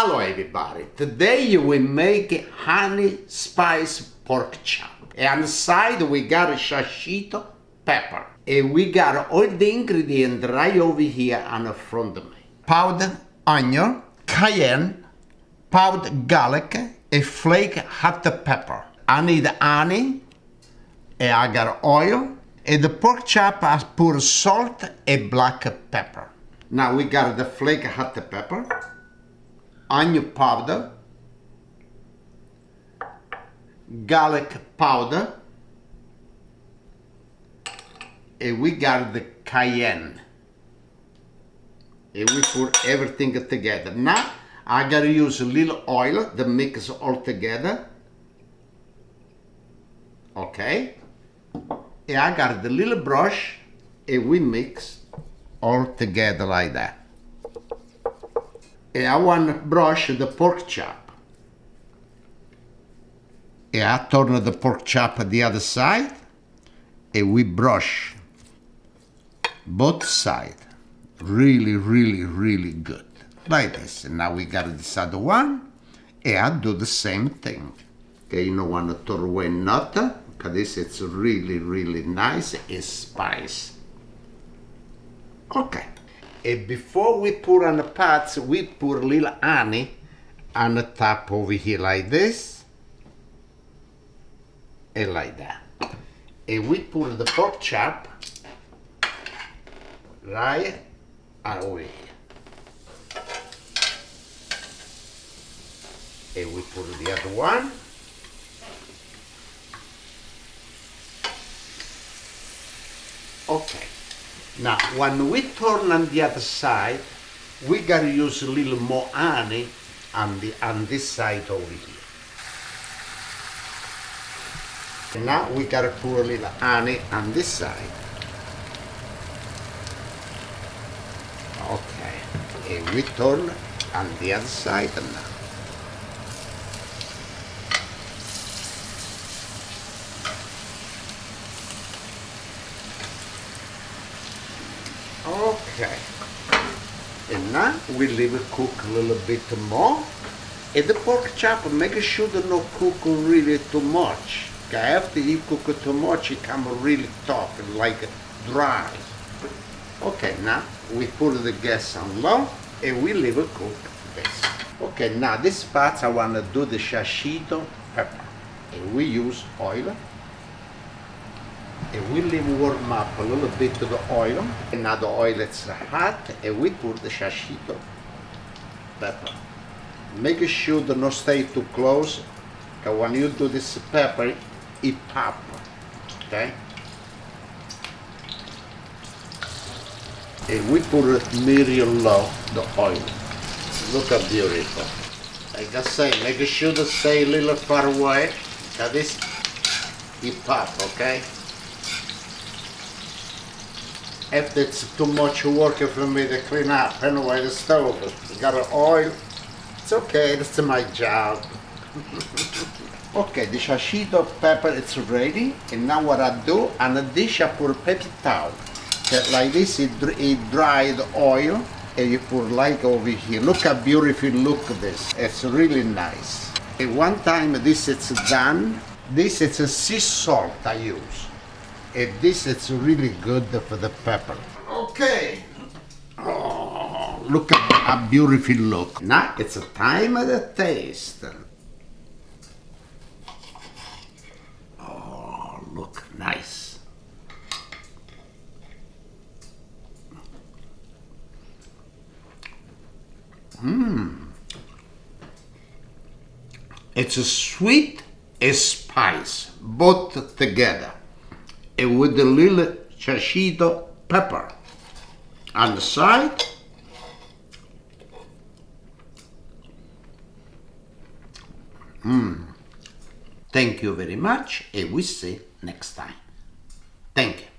Hello everybody, today we make honey spice pork chop. And on the side we got a shashito pepper. And we got all the ingredients right over here on the front of me. Powdered onion, cayenne, powdered garlic, and flake hot pepper. I need honey, and I got oil, and the pork chop I put salt and black pepper. Now we got the flake hot pepper, onion powder, garlic powder, and we got the cayenne. And we put everything together. Now I gotta use a little oil to mix all together. Okay. And I got the little brush and we mix all together like that. And I want to brush the pork chop. And I turn the pork chop at the other side and we brush both sides. Really, really, really good. Like this. And now we got this other one. And I do the same thing. Okay, you don't want to throw away nothing, because this is really, really nice and spicy. Okay. And before we put on the pots, we put a little honey on the top over here like this. And like that. And we put the pork chop right over here. And we put the other one. Okay. Now, when we turn on the other side, we gotta use a little more honey on this side over here. And now we gotta put a little honey on this side. Okay. And we turn on the other side now. Okay, and now we leave it cook a little bit more. And the pork chop, make sure to not cook really too much. Okay, after you cook it too much, it comes really tough and like dry. Okay, now we put the gas on low and we leave it cook this. Okay, now this part I want to do the shashito pepper. And we use oil. And we leave warm up a little bit of the oil. And now the oil is hot, and we put the shashito pepper. Make sure to not stay too close, because when you do this pepper, it pops. Okay? And we put it medium low, the oil. Look how beautiful. Like I say, make sure to stay a little far away, because this, it pops, okay? If it's too much work for me to clean up anyway the stove, got an oil, it's okay, that's my job. Okay, the shashito pepper is ready, and now what I do, on the dish I put a paper towel. Okay, like this, it dry the oil, and you put like over here. Look how beautiful look this, it's really nice. And one time this is done, this is a sea salt I use. And this is really good for the pepper. Okay. Oh, look at how beautiful look. Now it's a time of the taste. Oh, look nice. It's a sweet and spice, both together. And with the little shashito pepper on the side. Thank you very much, and we see next time. Thank you.